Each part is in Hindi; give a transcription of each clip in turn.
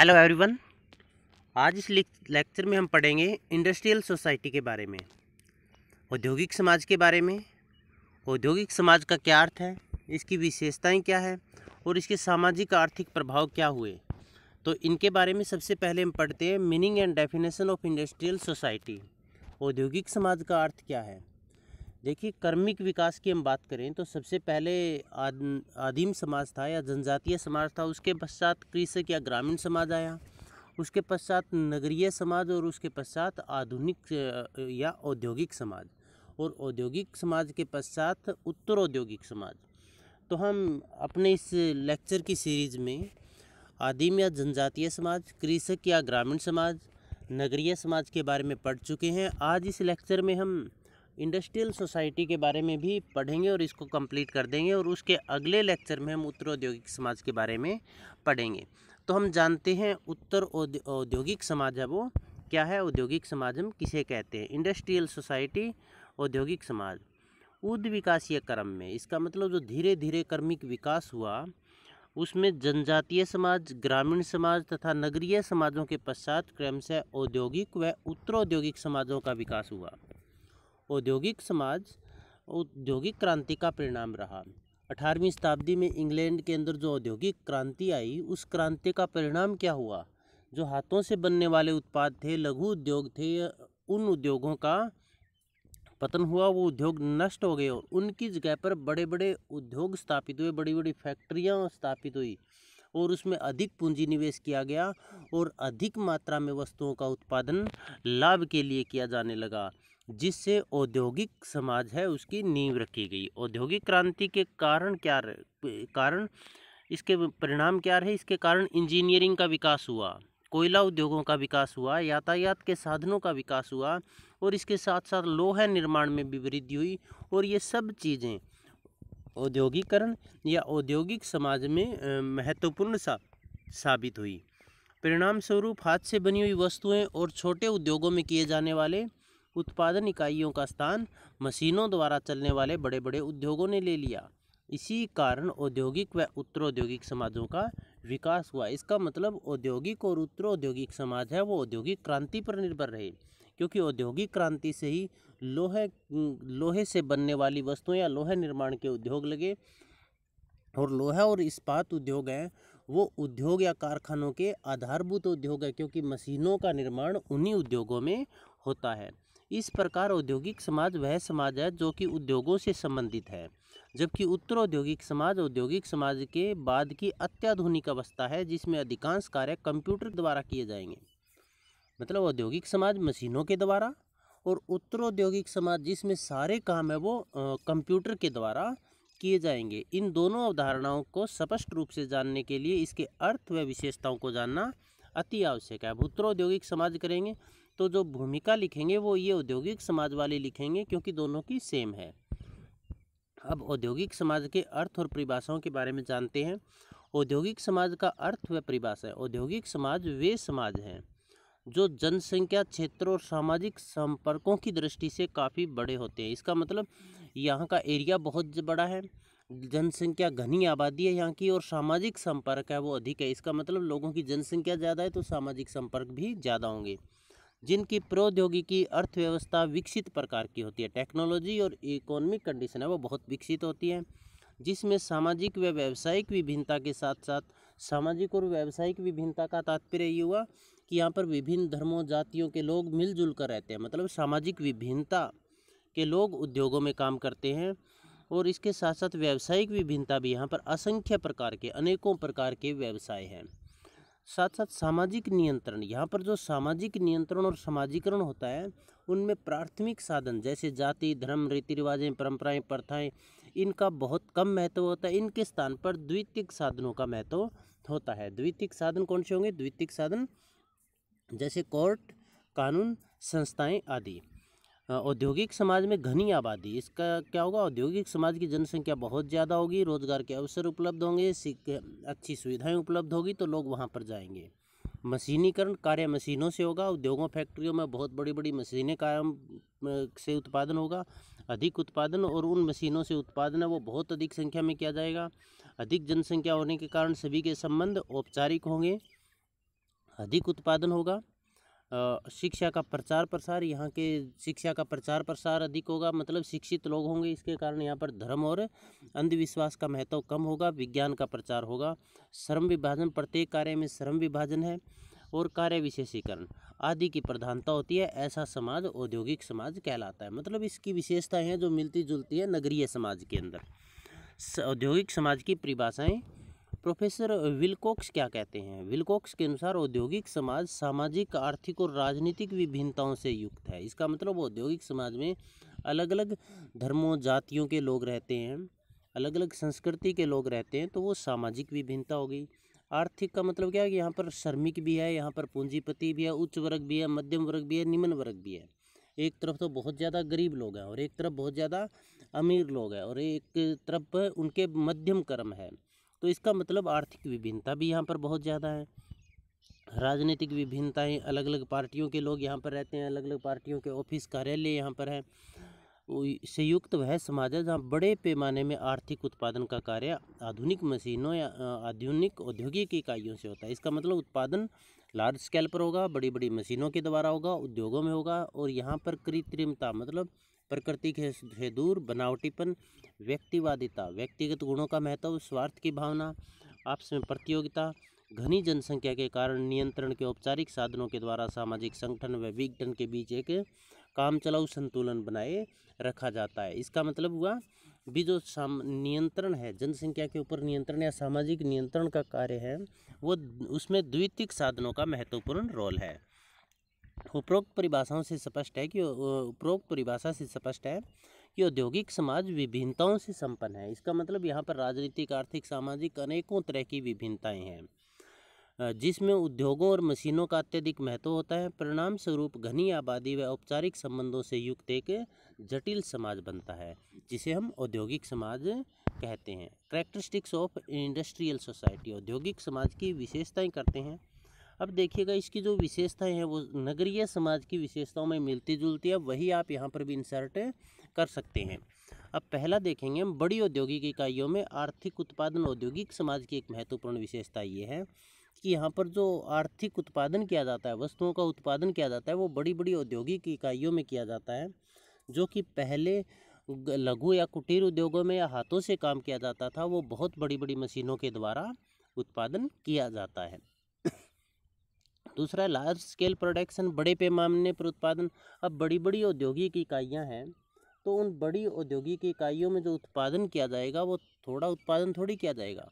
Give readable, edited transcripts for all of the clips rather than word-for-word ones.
Hello everyone. आज इस लेक्चर में हम पढ़ेंगे इंडस्ट्रियल सोसाइटी के बारे में, औद्योगिक समाज के बारे में। औद्योगिक समाज का क्या अर्थ है, इसकी विशेषताएं क्या है और इसके सामाजिक आर्थिक प्रभाव क्या हुए। तो इनके बारे में सबसे पहले हम पढ़ते हैं meaning and definition of industrial society. औद्योगिक समाज का अर्थ क्या है। देखिए, कर्मिक विकास की हम बात करें तो सबसे पहले आदिम समाज था या जनजातीय समाज था, उसके पश्चात कृषक या ग्रामीण समाज आया, उसके पश्चात नगरीय समाज और उसके पश्चात आधुनिक या औद्योगिक समाज, और औद्योगिक समाज के पश्चात उत्तर औद्योगिक समाज। तो हम अपने इस लेक्चर की सीरीज में आदिम या जनजातीय समाज, कृषक या ग्रामीण समाज, नगरीय समाज के बारे में पढ़ चुके हैं। आज इस लेक्चर में हम इंडस्ट्रियल सोसाइटी के बारे में भी पढ़ेंगे और इसको कंप्लीट कर देंगे, और उसके अगले लेक्चर में हम उत्तर औद्योगिक समाज के बारे में पढ़ेंगे। तो हम जानते हैं उत्तर औद्योगिक समाज है वो क्या है। औद्योगिक समाज हम किसे कहते हैं। इंडस्ट्रियल सोसाइटी, औद्योगिक समाज। उद विकासीय क्रम में, इसका मतलब जो धीरे धीरे क्रमिक विकास हुआ उसमें जनजातीय समाज, ग्रामीण समाज तथा नगरीय समाजों के पश्चात क्रमशः औद्योगिक व उत्तर औद्योगिक समाजों का विकास हुआ। औद्योगिक समाज औद्योगिक क्रांति का परिणाम रहा। 18वीं शताब्दी में इंग्लैंड के अंदर जो औद्योगिक क्रांति आई, उस क्रांति का परिणाम क्या हुआ। जो हाथों से बनने वाले उत्पाद थे, लघु उद्योग थे, उन उद्योगों का पतन हुआ। वो उद्योग नष्ट हो गए और उनकी जगह पर बड़े बड़े उद्योग स्थापित हुए, बड़ी बड़ी फैक्ट्रियाँ स्थापित हुई और उसमें अधिक पूंजी निवेश किया गया और अधिक मात्रा में वस्तुओं का उत्पादन लाभ के लिए किया जाने लगा, जिससे औद्योगिक समाज है उसकी नींव रखी गई। औद्योगिक क्रांति के कारण क्या कारण इसके परिणाम क्या रहे। इसके कारण इंजीनियरिंग का विकास हुआ, कोयला उद्योगों का विकास हुआ, यातायात के साधनों का विकास हुआ और इसके साथ साथ लोहा निर्माण में भी वृद्धि हुई। और ये सब चीज़ें औद्योगिकरण या औद्योगिक समाज में महत्वपूर्ण साबित हुई। परिणाम स्वरूप हाथ से बनी हुई वस्तुएं और छोटे उद्योगों में किए जाने वाले उत्पादन इकाइयों का स्थान मशीनों द्वारा चलने वाले बड़े बड़े उद्योगों ने ले लिया। इसी कारण औद्योगिक व उत्तर औद्योगिक समाजों का विकास हुआ। इसका मतलब औद्योगिक और उत्तर औद्योगिक समाज है वो औद्योगिक क्रांति पर निर्भर रहे, क्योंकि औद्योगिक क्रांति से ही लोहे से बनने वाली वस्तुएं या लोहे निर्माण के उद्योग लगे। और लोहा और इस्पात उद्योग हैं वो उद्योग या कारखानों के आधारभूत उद्योग है, क्योंकि मशीनों का निर्माण उन्हीं उद्योगों में होता है। इस प्रकार औद्योगिक समाज वह समाज है जो कि उद्योगों से संबंधित है, जबकि उत्तर औद्योगिक समाज के बाद की अत्याधुनिक अवस्था है जिसमें अधिकांश कार्य कंप्यूटर द्वारा किए जाएंगे। मतलब औद्योगिक समाज मशीनों के द्वारा और उत्तर औद्योगिक समाज जिसमें सारे काम है वो कंप्यूटर के द्वारा किए जाएंगे। इन दोनों अवधारणाओं को स्पष्ट रूप से जानने के लिए इसके अर्थ व विशेषताओं को जानना अति आवश्यक है। अब उत्तर औद्योगिक समाज करेंगे तो जो भूमिका लिखेंगे वो ये औद्योगिक समाज वाले लिखेंगे, क्योंकि दोनों की सेम है। अब औद्योगिक समाज के अर्थ और परिभाषाओं के बारे में जानते हैं। औद्योगिक समाज का अर्थ व परिभाषा है। औद्योगिक समाज वे समाज हैं जो जनसंख्या, क्षेत्र और सामाजिक संपर्कों की दृष्टि से काफ़ी बड़े होते हैं। इसका मतलब यहाँ का एरिया बहुत बड़ा है, जनसंख्या घनी आबादी है यहाँ की, और सामाजिक संपर्क है वो अधिक है। इसका मतलब लोगों की जनसंख्या ज़्यादा है तो सामाजिक संपर्क भी ज़्यादा होंगे। जिनकी प्रौद्योगिकी अर्थव्यवस्था विकसित प्रकार की होती है, टेक्नोलॉजी और इकोनॉमिक कंडीशन है वो बहुत विकसित होती है, जिसमें सामाजिक व व्यावसायिक विभिन्नता के साथ साथ सामाजिक और व्यावसायिक विभिन्नता का तात्पर्य ये हुआ कि यहाँ पर विभिन्न धर्मों जातियों के लोग मिलजुल कर रहते हैं। मतलब सामाजिक विभिन्नता के लोग उद्योगों में काम करते हैं, और इसके साथ साथ व्यावसायिक विभिन्नता भी, यहाँ पर असंख्य प्रकार के अनेकों प्रकार के व्यवसाय हैं। साथ साथ सामाजिक नियंत्रण, यहाँ पर जो सामाजिक नियंत्रण और समाजीकरण होता है उनमें प्राथमिक साधन जैसे जाति, धर्म, रीति रिवाजें, परंपराएं, प्रथाएं, इनका बहुत कम महत्व होता है। इनके स्थान पर द्वितीयक साधनों का महत्व होता है। द्वितीयक साधन कौन से होंगे। द्वितीयक साधन जैसे कोर्ट, कानून, संस्थाएं आदि। औद्योगिक समाज में घनी आबादी, इसका क्या होगा। औद्योगिक समाज की जनसंख्या बहुत ज़्यादा होगी, रोजगार के अवसर उपलब्ध होंगे, अच्छी सुविधाएं उपलब्ध होगी तो लोग वहां पर जाएंगे। मशीनीकरण, कार्य मशीनों से होगा। उद्योगों, फैक्ट्रियों में बहुत बड़ी बड़ी मशीनें काम से उत्पादन होगा, अधिक उत्पादन, और उन मशीनों से उत्पादन है वो बहुत अधिक संख्या में किया जाएगा। अधिक जनसंख्या होने के कारण सभी के संबंध औपचारिक होंगे अधिक उत्पादन होगा। शिक्षा का प्रचार प्रसार, यहाँ के शिक्षा का प्रचार प्रसार अधिक होगा, मतलब शिक्षित लोग होंगे, इसके कारण यहाँ पर धर्म और अंधविश्वास का महत्व कम होगा। विज्ञान का प्रचार होगा। श्रम विभाजन, प्रत्येक कार्य में श्रम विभाजन है और कार्य विशेषीकरण आदि की प्रधानता होती है। ऐसा समाज औद्योगिक समाज कहलाता है। मतलब इसकी विशेषताएं हैं जो मिलती जुलती है नगरीय समाज के अंदर। औद्योगिक समाज की परिभाषाएं प्रोफेसर विल्कोक्स क्या कहते हैं? विल्कोक्स के अनुसार औद्योगिक समाज सामाजिक, आर्थिक और राजनीतिक विभिन्नताओं से युक्त है। इसका मतलब औद्योगिक समाज में अलग अलग धर्मों, जातियों के लोग रहते हैं, अलग अलग संस्कृति के लोग रहते हैं, तो वो सामाजिक विभिन्नता हो गई। आर्थिक का मतलब क्या है कि यहाँ पर श्रमिक भी है, यहाँ पर पूंजीपति भी है, उच्च वर्ग भी है, मध्यम वर्ग भी है, निम्न वर्ग भी है। एक तरफ तो बहुत ज़्यादा गरीब लोग हैं और एक तरफ बहुत ज़्यादा अमीर लोग हैं और एक तरफ उनके मध्यम क्रम है। तो इसका मतलब आर्थिक विभिन्नता भी यहाँ पर बहुत ज़्यादा है। राजनीतिक विभिन्नताएं, अलग अलग पार्टियों के लोग यहाँ पर रहते हैं, अलग अलग पार्टियों के ऑफिस, कार्यालय यहाँ पर है। संयुक्त वह समाज है जहाँ बड़े पैमाने में आर्थिक उत्पादन का कार्य आधुनिक मशीनों या आधुनिक औद्योगिक इकाइयों से होता है। इसका मतलब उत्पादन लार्ज स्केल पर होगा, बड़ी बड़ी मशीनों के द्वारा होगा, उद्योगों में होगा। और यहाँ पर कृत्रिमता मतलब प्रकृति से दूर, बनावटीपन, व्यक्तिवादिता, व्यक्तिगत गुणों का महत्व, स्वार्थ की भावना, आपस में प्रतियोगिता, घनी जनसंख्या के कारण नियंत्रण के औपचारिक साधनों के द्वारा सामाजिक संगठन व विघटन के बीच एक काम चलाऊ संतुलन बनाए रखा जाता है। इसका मतलब हुआ भी जो नियंत्रण है, जनसंख्या के ऊपर नियंत्रण या सामाजिक नियंत्रण का कार्य है, वो उसमें द्वितीयक साधनों का महत्वपूर्ण रोल है। उपरोक्त परिभाषा से स्पष्ट है कि औद्योगिक समाज विभिन्नताओं से संपन्न है। इसका मतलब यहाँ पर राजनीतिक, आर्थिक, सामाजिक अनेकों तरह की विभिन्नताएं हैं, जिसमें उद्योगों और मशीनों का अत्यधिक महत्व होता है। परिणाम स्वरूप घनी आबादी व औपचारिक संबंधों से युक्त एक जटिल समाज बनता है, जिसे हम औद्योगिक समाज कहते हैं। कैरेक्टरिस्टिक्स ऑफ इंडस्ट्रियल सोसाइटी, औद्योगिक समाज की विशेषताएं करते हैं। अब देखिएगा इसकी जो विशेषताएं हैं वो नगरीय समाज की विशेषताओं में मिलती जुलती है, वही आप यहाँ पर भी इंसर्ट कर सकते हैं। अब पहला देखेंगे हम, बड़ी औद्योगिक इकाइयों में आर्थिक उत्पादन। औद्योगिक समाज की एक महत्वपूर्ण विशेषता ये है कि यहाँ पर जो आर्थिक उत्पादन किया जाता है, वस्तुओं का उत्पादन किया जाता है, वो बड़ी बड़ी औद्योगिक इकाइयों में किया जाता है, जो कि पहले लघु या कुटीर उद्योगों में या हाथों से काम किया जाता था, वो बहुत बड़ी बड़ी मशीनों के द्वारा उत्पादन किया जाता है। दूसरा, लार्ज स्केल प्रोडक्शन, बड़े पैमाने पर उत्पादन। अब बड़ी बड़ी औद्योगिक इकाइयाँ हैं, तो उन बड़ी औद्योगिक इकाइयों में जो उत्पादन किया जाएगा वो थोड़ा उत्पादन थोड़ी किया जाएगा,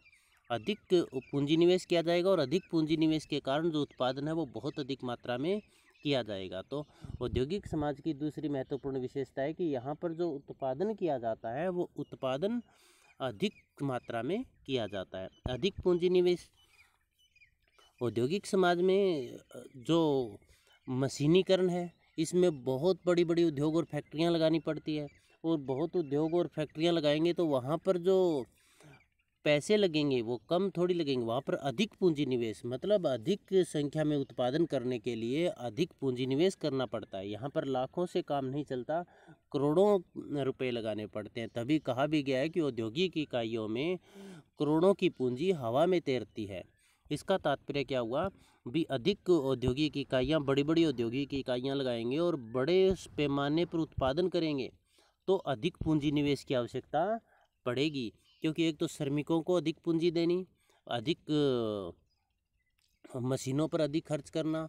अधिक पूंजी निवेश किया जाएगा और अधिक पूंजी निवेश के कारण जो उत्पादन है वो बहुत अधिक मात्रा में किया जाएगा। तो औद्योगिक समाज की दूसरी महत्वपूर्ण विशेषता है कि यहाँ पर जो उत्पादन किया जाता है वो उत्पादन अधिक मात्रा में किया जाता है। अधिक पूंजी निवेश, औद्योगिक समाज में जो मशीनीकरण है, इसमें बहुत बड़ी बड़ी उद्योग और फैक्ट्रियाँ लगानी पड़ती है, और बहुत उद्योग और फैक्ट्रियाँ लगाएंगे तो वहाँ पर जो पैसे लगेंगे वो कम थोड़ी लगेंगे, वहाँ पर अधिक पूंजी निवेश, मतलब अधिक संख्या में उत्पादन करने के लिए अधिक पूंजी निवेश करना पड़ता है। यहाँ पर लाखों से काम नहीं चलता, करोड़ों रुपए लगाने पड़ते हैं। तभी कहा भी गया है कि औद्योगिक इकाइयों में करोड़ों की पूंजी हवा में तैरती है। इसका तात्पर्य क्या हुआ भी, अधिक औद्योगिक इकाइयाँ, बड़ी बड़ी औद्योगिक इकाइयाँ लगाएंगे और बड़े पैमाने पर उत्पादन करेंगे तो अधिक पूंजी निवेश की आवश्यकता पड़ेगी, क्योंकि एक तो श्रमिकों को अधिक पूंजी देनी, अधिक मशीनों पर अधिक खर्च करना,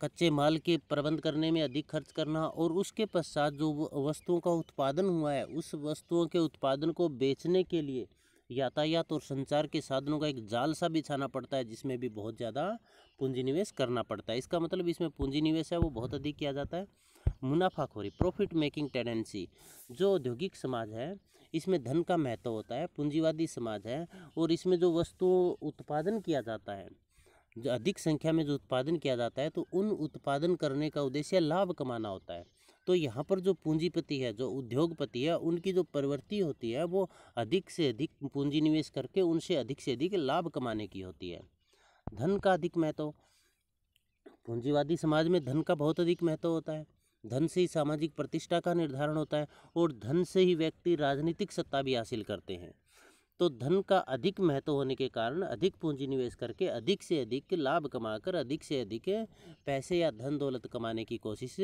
कच्चे माल के प्रबंध करने में अधिक खर्च करना, और उसके पश्चात जो वस्तुओं का उत्पादन हुआ है उस वस्तुओं के उत्पादन को बेचने के लिए यातायात और संचार के साधनों का एक जाल सा बिछाना पड़ता है, जिसमें भी बहुत ज़्यादा पूंजी निवेश करना पड़ता है। इसका मतलब इसमें पूंजी निवेश है वो बहुत अधिक किया जाता है। मुनाफाखोरी, प्रॉफिट मेकिंग टेंडेंसी, जो औद्योगिक समाज है इसमें धन का महत्व होता है। पूंजीवादी समाज है और इसमें जो वस्तु उत्पादन किया जाता है, जो अधिक संख्या में जो उत्पादन किया जाता है, तो उन उत्पादन करने का उद्देश्य लाभ कमाना होता है। तो यहाँ पर जो पूंजीपति है, जो उद्योगपति है, उनकी जो प्रवृत्ति होती है वो अधिक से अधिक पूंजी निवेश करके उनसे अधिक से अधिक लाभ कमाने की होती है। धन का अधिक महत्व, पूंजीवादी समाज में धन का बहुत अधिक महत्व होता है। धन से ही सामाजिक प्रतिष्ठा का निर्धारण होता है और धन से ही व्यक्ति राजनीतिक सत्ता भी हासिल करते हैं। तो धन का अधिक महत्व होने के कारण अधिक पूंजी निवेश करके अधिक से अधिक लाभ कमाकर अधिक से अधिक पैसे या धन दौलत कमाने की कोशिश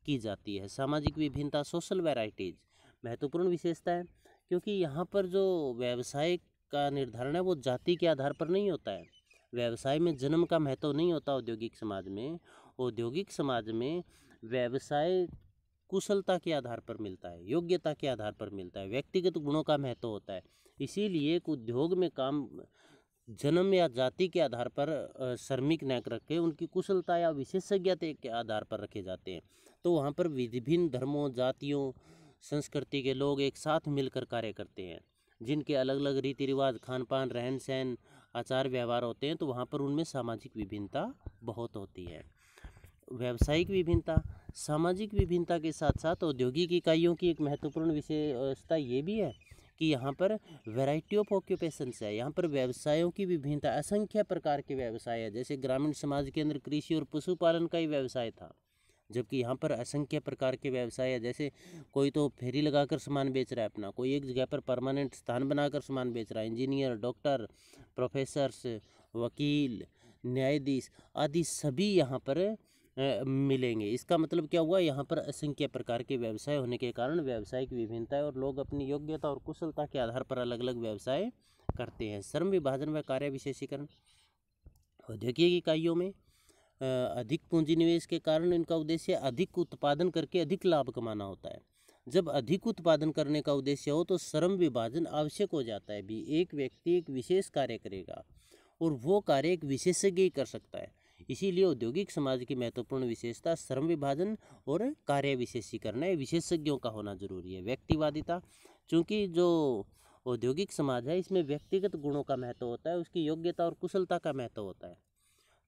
की जाती है। सामाजिक विभिन्नता, सोशल वैराइटीज महत्वपूर्ण विशेषता है, क्योंकि यहाँ पर जो व्यवसाय का निर्धारण है वो जाति के आधार पर नहीं होता है। व्यवसाय में जन्म का महत्व नहीं होता। औद्योगिक समाज में, औद्योगिक समाज में व्यवसाय कुशलता के आधार पर मिलता है, योग्यता के आधार पर मिलता है, व्यक्तिगत गुणों का महत्व होता है। इसीलिए एक उद्योग में काम जन्म या जाति के आधार पर श्रमिक न रखे, उनकी कुशलता या विशेषज्ञता के आधार पर रखे जाते हैं। तो वहाँ पर विभिन्न धर्मों, जातियों, संस्कृति के लोग एक साथ मिलकर कार्य करते हैं, जिनके अलग अलग रीति रिवाज, खान पान, रहन सहन, आचार व्यवहार होते हैं। तो वहाँ पर उनमें सामाजिक विभिन्नता बहुत होती है। व्यावसायिक विभिन्नता, सामाजिक विभिन्नता के साथ साथ औद्योगिक इकाइयों की एक महत्वपूर्ण विशेषता ये भी है कि यहाँ पर वैरायटी ऑफ ऑक्यूपेशंस है। यहाँ पर व्यवसायों की विभिन्नता, असंख्य प्रकार के व्यवसाय है। जैसे ग्रामीण समाज के अंदर कृषि और पशुपालन का ही व्यवसाय था, जबकि यहाँ पर असंख्य प्रकार के व्यवसाय है। जैसे कोई तो फेरी लगाकर सामान बेच रहा है अपना, कोई एक जगह पर परमानेंट स्थान बनाकर सामान बेच रहा है। इंजीनियर, डॉक्टर, प्रोफेसर्स, वकील, न्यायाधीश आदि सभी यहाँ पर मिलेंगे। इसका मतलब क्या हुआ, यहाँ पर असंख्य प्रकार के व्यवसाय होने के कारण व्यवसायिक विभिन्नता है और लोग अपनी योग्यता और कुशलता के आधार पर अलग अलग व्यवसाय करते हैं। श्रम विभाजन व कार्य विशेषीकरण, औद्योगिक इकाइयों में अधिक पूंजी निवेश के कारण इनका उद्देश्य अधिक उत्पादन करके अधिक लाभ कमाना होता है। जब अधिक उत्पादन करने का उद्देश्य हो तो श्रम विभाजन आवश्यक हो जाता है भी। एक व्यक्ति एक विशेष कार्य करेगा और वो कार्य एक विशेषज्ञ ही कर सकता है। इसीलिए औद्योगिक समाज की महत्वपूर्ण विशेषता श्रम विभाजन और कार्य विशेषीकरण है। विशेषज्ञों का होना जरूरी है। व्यक्तिवादिता, चूँकि जो औद्योगिक समाज है इसमें व्यक्तिगत गुणों का महत्व होता है, उसकी योग्यता और कुशलता का महत्व होता है।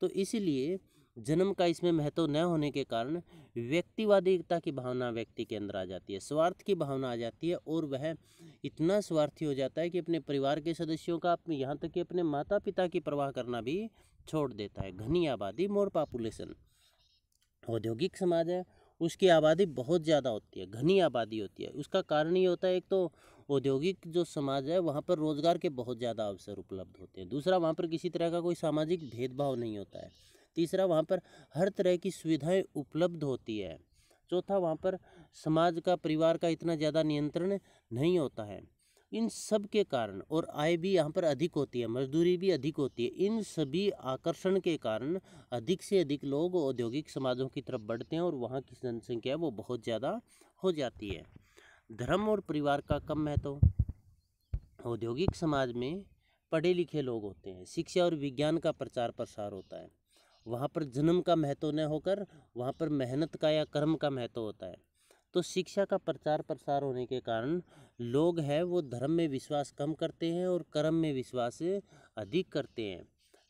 तो इसलिए जन्म का इसमें महत्व न होने के कारण व्यक्तिवादिता की भावना व्यक्ति के अंदर आ जाती है, स्वार्थ की भावना आ जाती है और वह इतना स्वार्थी हो जाता है कि अपने परिवार के सदस्यों का, यहाँ तक कि अपने माता पिता की परवाह करना भी छोड़ देता है। घनी आबादी, मोर पॉपुलेशन, औद्योगिक समाज है उसकी आबादी बहुत ज़्यादा होती है, घनी आबादी होती है। उसका कारण ये होता है, एक तो औद्योगिक जो समाज है वहाँ पर रोजगार के बहुत ज़्यादा अवसर उपलब्ध होते हैं। दूसरा, वहाँ पर किसी तरह का कोई सामाजिक भेदभाव नहीं होता है। तीसरा, वहाँ पर हर तरह की सुविधाएं उपलब्ध होती है। चौथा, वहाँ पर समाज का, परिवार का इतना ज़्यादा नियंत्रण नहीं होता है। इन सब के कारण, और आय भी यहाँ पर अधिक होती है, मजदूरी भी अधिक होती है। इन सभी आकर्षण के कारण अधिक से अधिक लोग औद्योगिक समाजों की तरफ बढ़ते हैं और वहाँ की जनसंख्या वो बहुत ज़्यादा हो जाती है। धर्म और परिवार का कम महत्व, औद्योगिक समाज में पढ़े लिखे लोग होते हैं, शिक्षा और विज्ञान का प्रचार प्रसार होता है। वहाँ पर जन्म का महत्व न होकर वहाँ पर मेहनत का या कर्म का महत्व होता है। तो शिक्षा का प्रचार प्रसार होने के कारण लोग हैं वो धर्म में विश्वास कम करते हैं और कर्म में विश्वास अधिक करते हैं।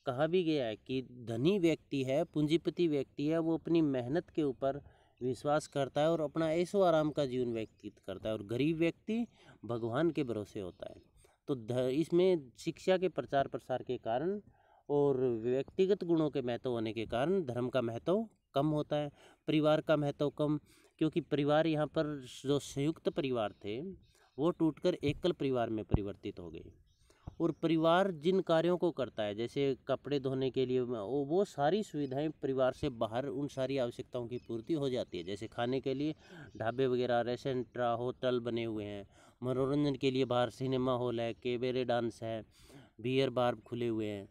कहा भी गया है कि धनी व्यक्ति है, पूंजीपति व्यक्ति है, वो अपनी मेहनत के ऊपर विश्वास करता है और अपना ऐशो आराम का जीवन व्यतीत करता है, और गरीब व्यक्ति भगवान के भरोसे होता है। तो इसमें शिक्षा के प्रचार प्रसार के कारण और व्यक्तिगत गुणों के महत्व होने के कारण धर्म का महत्व कम होता है। परिवार का महत्व कम, क्योंकि परिवार यहाँ पर जो संयुक्त परिवार थे वो टूटकर एकल परिवार में परिवर्तित हो गए। और परिवार जिन कार्यों को करता है, जैसे कपड़े धोने के लिए वो सारी सुविधाएं परिवार से बाहर उन सारी आवश्यकताओं की पूर्ति हो जाती है। जैसे खाने के लिए ढाबे वगैरह, रेस्टोरेंट, होटल बने हुए हैं। मनोरंजन के लिए बाहर सिनेमा हॉल है, केबेरे डांस है, बियर बार खुले हुए हैं।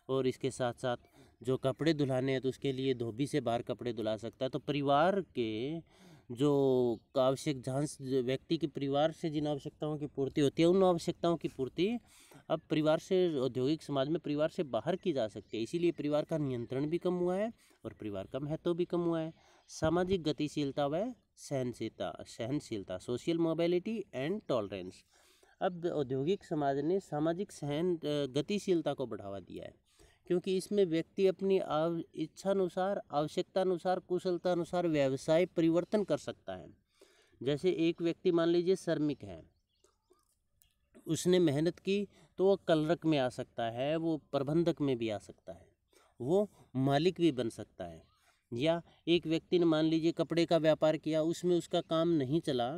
और इसके साथ साथ जो कपड़े धुलाने हैं तो उसके लिए धोबी से बाहर कपड़े धुला सकता है। तो परिवार के जो आवश्यक, जहाँ व्यक्ति के परिवार से जिन आवश्यकताओं की पूर्ति होती है उन आवश्यकताओं की पूर्ति अब परिवार से, औद्योगिक समाज में परिवार से बाहर की जा सकती है। इसीलिए परिवार का नियंत्रण भी कम हुआ है और परिवार का महत्व भी कम हुआ है। सामाजिक गतिशीलता व सहनशीलता, सोशल मोबिलिटी एंड टॉलरेंस। अब औद्योगिक समाज ने सामाजिक गतिशीलता को बढ़ावा दिया है, क्योंकि इसमें व्यक्ति अपनी इच्छानुसार, आवश्यकतानुसार, कुशलतानुसार व्यवसाय परिवर्तन कर सकता है। जैसे एक व्यक्ति मान लीजिए श्रमिक है, उसने मेहनत की तो वो क्लर्क में आ सकता है, वो प्रबंधक में भी आ सकता है, वो मालिक भी बन सकता है। या एक व्यक्ति ने मान लीजिए कपड़े का व्यापार किया, उसमें उसका काम नहीं चला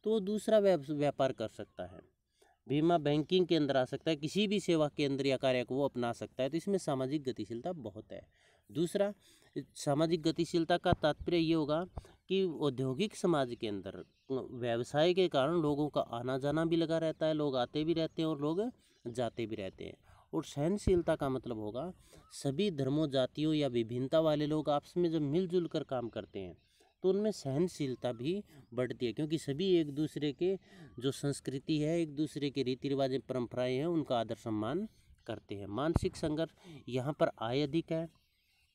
तो वो दूसरा व्यापार कर सकता है। बीमा बैंकिंग के अंदर आ सकता है, किसी भी सेवा के अंदर या कार्य को वो अपना सकता है। तो इसमें सामाजिक गतिशीलता बहुत है। दूसरा, सामाजिक गतिशीलता का तात्पर्य ये होगा कि औद्योगिक समाज के अंदर व्यवसाय के कारण लोगों का आना जाना भी लगा रहता है, लोग आते भी रहते हैं और लोग जाते भी रहते हैं। और सहनशीलता का मतलब होगा सभी धर्मों, जातियों या विभिन्नता वाले लोग आपस में जब मिलजुल कर काम करते हैं तो उनमें सहनशीलता भी बढ़ती है, क्योंकि सभी एक दूसरे के जो संस्कृति है, एक दूसरे के रीति रिवाज, परंपराएं हैं, उनका आदर सम्मान करते हैं। मानसिक संघर्ष, यहाँ पर आय अधिक है,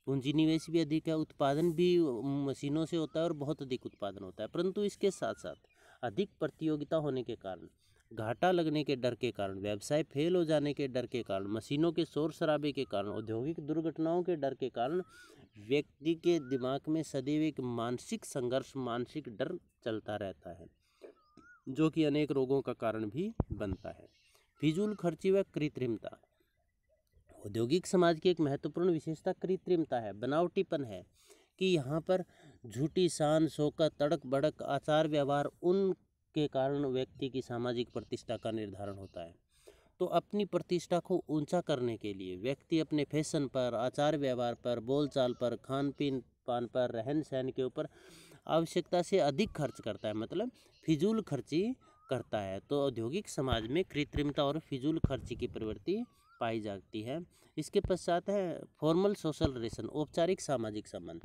पूंजी निवेश भी अधिक है, उत्पादन भी मशीनों से होता है और बहुत अधिक उत्पादन होता है, परंतु इसके साथ साथ अधिक प्रतियोगिता होने के कारण, घाटा लगने के डर के कारण, व्यवसाय फेल हो जाने के डर के कारण, मशीनों के शोर शराबे के कारण, औद्योगिक दुर्घटनाओं के डर के कारण व्यक्ति के दिमाग में सदैव एक मानसिक संघर्ष, मानसिक डर चलता रहता है, जो कि अनेक रोगों का कारण भी बनता है। फिजूल खर्ची व कृत्रिमता, औद्योगिक समाज की एक महत्वपूर्ण विशेषता कृत्रिमता है, बनावटीपन है, कि यहाँ पर झूठी शान, शौकत, तड़क भड़क आचार व्यवहार, उनके कारण व्यक्ति की सामाजिक प्रतिष्ठा का निर्धारण होता है। तो अपनी प्रतिष्ठा को ऊंचा करने के लिए व्यक्ति अपने फैशन पर, आचार व्यवहार पर, बोलचाल पर, खान पीन पान पर, रहन सहन के ऊपर आवश्यकता से अधिक खर्च करता है, मतलब फिजूल खर्ची करता है। तो औद्योगिक समाज में कृत्रिमता और फिजूल खर्ची की प्रवृत्ति पाई जाती है। इसके पश्चात है फॉर्मल सोशल रिलेशन, औपचारिक सामाजिक संबंध।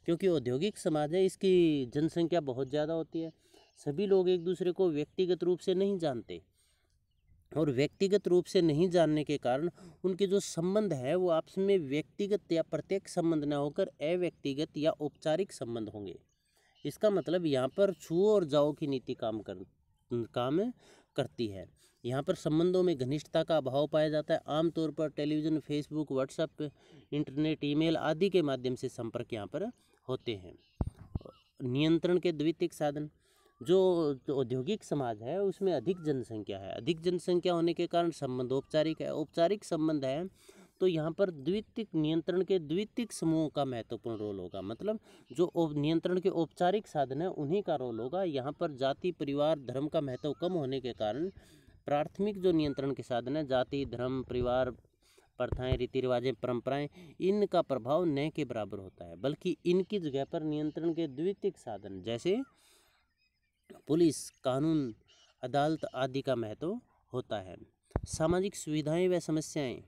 क्योंकि औद्योगिक समाज है, इसकी जनसंख्या बहुत ज़्यादा होती है, सभी लोग एक दूसरे को व्यक्तिगत रूप से नहीं जानते, और व्यक्तिगत रूप से नहीं जानने के कारण उनके जो संबंध है वो आपस में व्यक्तिगत या प्रत्यक्ष संबंध न होकर अव्यक्तिगत या औपचारिक संबंध होंगे। इसका मतलब यहाँ पर छुओ और जाओ की नीति काम करती है। यहाँ पर संबंधों में घनिष्ठता का अभाव पाया जाता है। आमतौर पर television, Facebook, WhatsApp, internet, email आदि के माध्यम से संपर्क यहाँ पर होते हैं। नियंत्रण के द्वितीयक साधन, जो औद्योगिक समाज है उसमें अधिक जनसंख्या है, अधिक जनसंख्या होने के कारण संबंध औपचारिक है, औपचारिक संबंध है तो यहाँ पर द्वितीयक नियंत्रण के द्वितीयक समूह का महत्वपूर्ण रोल होगा। मतलब जो नियंत्रण के औपचारिक साधन है उन्हीं का रोल होगा। यहाँ पर जाति, परिवार, धर्म का महत्व कम होने के कारण प्राथमिक जो नियंत्रण के साधन है, जाति, धर्म, परिवार, प्रथाएं, रीति रिवाजें, परंपराएं, इनका प्रभाव न के बराबर होता है, बल्कि इनकी जगह पर नियंत्रण के द्वितीयक साधन जैसे पुलिस, कानून, अदालत आदि का महत्व होता है। सामाजिक सुविधाएं व समस्याएं,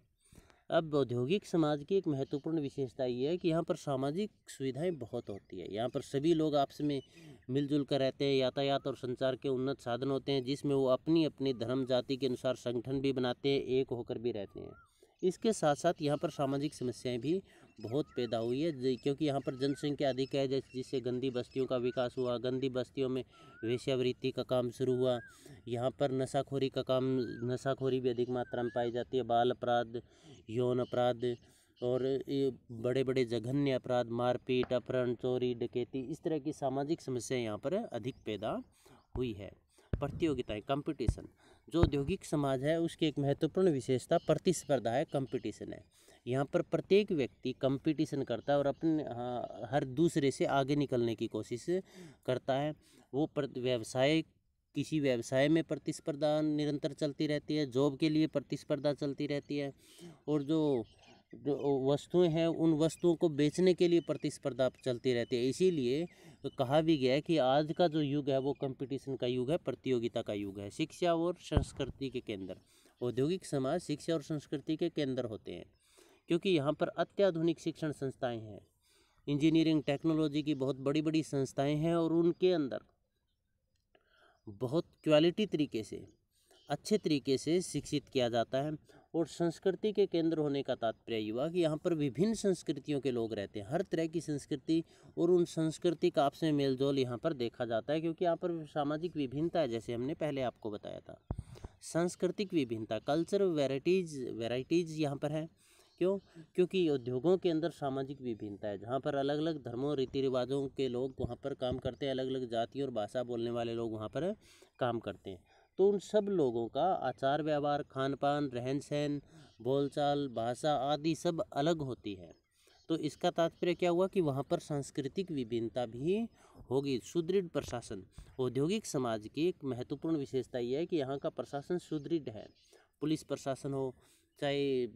अब औद्योगिक समाज की एक महत्वपूर्ण विशेषता ये है कि यहाँ पर सामाजिक सुविधाएं बहुत होती है। यहाँ पर सभी लोग आपस में मिलजुल कर रहते हैं, यातायात और संचार के उन्नत साधन होते हैं, जिसमें वो अपनी अपनी धर्म जाति के अनुसार संगठन भी बनाते हैं, एक होकर भी रहते हैं। इसके साथ साथ यहाँ पर सामाजिक समस्याएं भी बहुत पैदा हुई है, क्योंकि यहाँ पर जनसंख्या अधिक है, जिससे गंदी बस्तियों का विकास हुआ, गंदी बस्तियों में वेश्यावृत्ति का काम शुरू हुआ। यहाँ पर नशाखोरी भी अधिक मात्रा में पाई जाती है, बाल अपराध, यौन अपराध और बड़े बड़े जघन्य अपराध, मारपीट, अपहरण, चोरी, डकैती, इस तरह की सामाजिक समस्याएं यहाँ पर अधिक पैदा हुई है। प्रतियोगिताएं, कंपटीशन, जो औद्योगिक समाज है उसकी एक महत्वपूर्ण विशेषता प्रतिस्पर्धा है, कंपटीशन है। यहाँ पर प्रत्येक व्यक्ति कंपटीशन करता है और अपने हर दूसरे से आगे निकलने की कोशिश करता है। वो किसी व्यवसाय में प्रतिस्पर्धा निरंतर चलती रहती है, जॉब के लिए प्रतिस्पर्धा चलती रहती है, और जो वस्तुएं हैं उन वस्तुओं को बेचने के लिए प्रतिस्पर्धा चलती रहती है। इसीलिए कहा भी गया है कि आज का जो युग है वो कंपटीशन का युग है, प्रतियोगिता का युग है। शिक्षा और संस्कृति के केंद्र, औद्योगिक समाज शिक्षा और संस्कृति के केंद्र होते हैं, क्योंकि यहाँ पर अत्याधुनिक शिक्षण संस्थाएं हैं, इंजीनियरिंग, टेक्नोलॉजी की बहुत बड़ी बड़ी संस्थाएं हैं, और उनके अंदर बहुत क्वालिटी तरीके से, अच्छे तरीके से शिक्षित किया जाता है। और संस्कृति के केंद्र होने का तात्पर्य युवा कि यहाँ पर विभिन्न संस्कृतियों के लोग रहते हैं, हर तरह की संस्कृति और उन संस्कृति का आपस में मेल जोल यहाँ पर देखा जाता है, क्योंकि यहाँ पर सामाजिक विभिन्नता है, जैसे हमने पहले आपको बताया था। सांस्कृतिक विभिन्नता, कल्चर वैराइटीज़ यहाँ पर है। क्यों? क्योंकि उद्योगों के अंदर सामाजिक विभिन्नता है, जहाँ पर अलग अलग धर्मों, रीति रिवाजों के लोग वहाँ पर काम करते हैं, अलग अलग जाति और भाषा बोलने वाले लोग वहाँ पर काम करते हैं। तो उन सब लोगों का आचार व्यवहार, खान पान, रहन सहन, बोलचाल, भाषा आदि सब अलग होती है। तो इसका तात्पर्य क्या हुआ कि वहाँ पर सांस्कृतिक विभिन्नता भी होगी। सुदृढ़ प्रशासन, औद्योगिक समाज की एक महत्वपूर्ण विशेषता यह है कि यहाँ का प्रशासन सुदृढ़ है। पुलिस प्रशासन हो, चाहे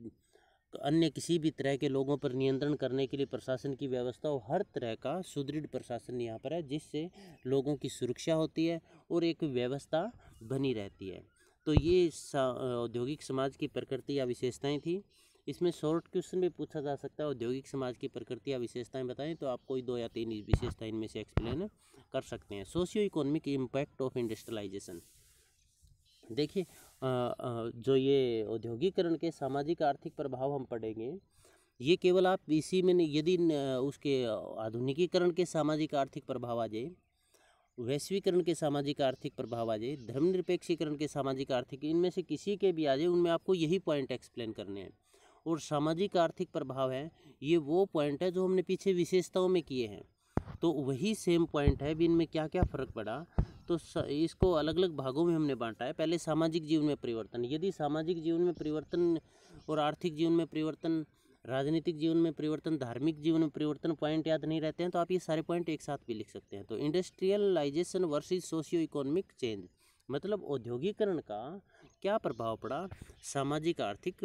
अन्य किसी भी तरह के लोगों पर नियंत्रण करने के लिए प्रशासन की व्यवस्था हो, हर तरह का सुदृढ़ प्रशासन यहाँ पर है, जिससे लोगों की सुरक्षा होती है और एक व्यवस्था बनी रहती है। तो ये औद्योगिक समाज की प्रकृति या विशेषताएं थी। इसमें शॉर्ट क्वेश्चन भी पूछा जा सकता है, औद्योगिक समाज की प्रकृति या विशेषताएं बताएं, तो आप कोई 2 या 3 विशेषताएं इनमें से एक्सप्लेन कर सकते हैं। Socio economic impact of industrialisation. देखिए, जो ये औद्योगिकरण के सामाजिक आर्थिक प्रभाव हम पढ़ेंगे, ये केवल आप इसी में नहीं, यदि उसके आधुनिकीकरण के सामाजिक आर्थिक प्रभाव आ जाए, वैश्वीकरण के सामाजिक आर्थिक प्रभाव आ जाए, धर्मनिरपेक्षीकरण के सामाजिक आर्थिक, इनमें से किसी के भी आ जाए, उनमें आपको यही पॉइंट एक्सप्लेन करने हैं। और सामाजिक आर्थिक प्रभाव है, ये वो पॉइंट है जो हमने पीछे विशेषताओं में किए हैं, तो वही सेम पॉइंट है। इनमें क्या क्या फ़र्क पड़ा, तो इसको अलग अलग भागों में हमने बांटा है। पहले सामाजिक जीवन में परिवर्तन, यदि सामाजिक जीवन में परिवर्तन और आर्थिक जीवन में परिवर्तन, राजनीतिक जीवन में परिवर्तन, धार्मिक जीवन में परिवर्तन पॉइंट याद नहीं रहते हैं, तो आप ये सारे पॉइंट एक साथ भी लिख सकते हैं। तो industrialisation versus socio economic change, मतलब औद्योगिकरण का क्या प्रभाव पड़ा सामाजिक आर्थिक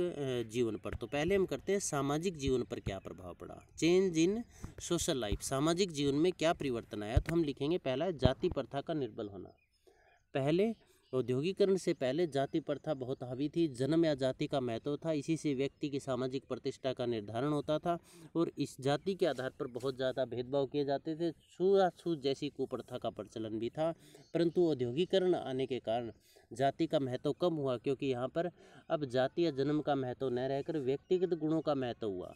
जीवन पर। तो पहले हम करते हैं सामाजिक जीवन पर क्या प्रभाव पड़ा। चेंज इन सोशल लाइफ, सामाजिक जीवन में क्या परिवर्तन आया, तो हम लिखेंगे पहला जाति प्रथा का निर्बल होना। पहले औद्योगिकरण से पहले जाति प्रथा बहुत हावी थी, जन्म या जाति का महत्व था, इसी से व्यक्ति की सामाजिक प्रतिष्ठा का निर्धारण होता था और इस जाति के आधार पर बहुत ज़्यादा भेदभाव किए जाते थे, छूआछूत जैसी कुप्रथा का प्रचलन भी था। परंतु औद्योगिकरण आने के कारण जाति का महत्व कम हुआ, क्योंकि यहाँ पर अब जाति या जन्म का महत्व न रहकर व्यक्तिगत गुणों का महत्व हुआ।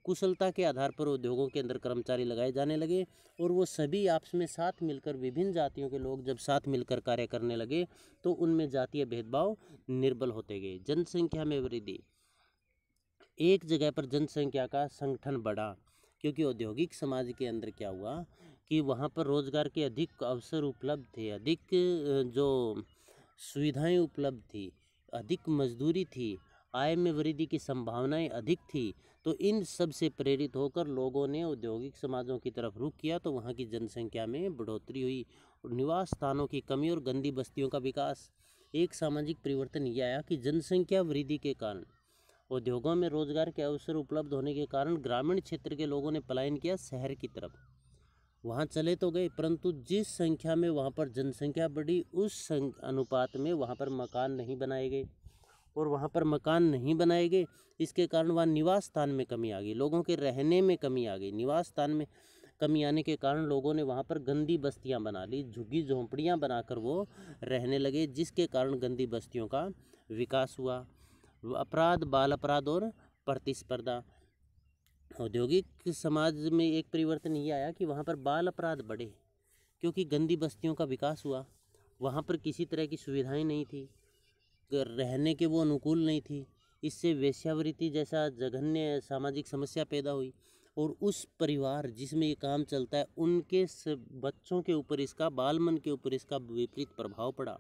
कुशलता के आधार पर उद्योगों के अंदर कर्मचारी लगाए जाने लगे और वो सभी आपस में साथ मिलकर, विभिन्न जातियों के लोग जब साथ मिलकर कार्य करने लगे तो उनमें जातीय भेदभाव निर्बल होते गए। जनसंख्या में वृद्धि, एक जगह पर जनसंख्या का संगठन बढ़ा, क्योंकि औद्योगिक समाज के अंदर क्या हुआ कि वहाँ पर रोजगार के अधिक अवसर उपलब्ध थे, अधिक जो सुविधाएं उपलब्ध थी, अधिक मजदूरी थी, आय में वृद्धि की संभावनाएं अधिक थी। तो इन सब से प्रेरित होकर लोगों ने औद्योगिक समाजों की तरफ रुख किया, तो वहाँ की जनसंख्या में बढ़ोतरी हुई। निवास स्थानों की कमी और गंदी बस्तियों का विकास, एक सामाजिक परिवर्तन यह आया कि जनसंख्या वृद्धि के कारण, उद्योगों में रोजगार के अवसर उपलब्ध होने के कारण ग्रामीण क्षेत्र के लोगों ने पलायन किया शहर की तरफ। वहाँ चले तो गए, परंतु जिस संख्या में वहाँ पर जनसंख्या बढ़ी, उस अनुपात में वहाँ पर मकान नहीं बनाए गए, और वहाँ पर मकान नहीं बनाए गए, इसके कारण वहाँ निवास स्थान में कमी आ गई, लोगों के रहने में कमी आ गई। निवास स्थान में कमी आने के कारण लोगों ने वहाँ पर गंदी बस्तियाँ बना ली, झुग्गी झोंपड़ियाँ बनाकर वो रहने लगे, जिसके कारण गंदी बस्तियों का विकास हुआ। अपराध, बाल अपराध और प्रतिस्पर्धा, औद्योगिक समाज में एक परिवर्तन ये आया कि वहाँ पर बाल अपराध बढ़े, क्योंकि गंदी बस्तियों का विकास हुआ, वहाँ पर किसी तरह की सुविधाएं नहीं थी, रहने के वो अनुकूल नहीं थी, इससे वेश्यावृत्ति जैसा जघन्य सामाजिक समस्या पैदा हुई, और उस परिवार जिसमें ये काम चलता है उनके बच्चों के ऊपर इसका, बाल मन के ऊपर इसका विपरीत प्रभाव पड़ा।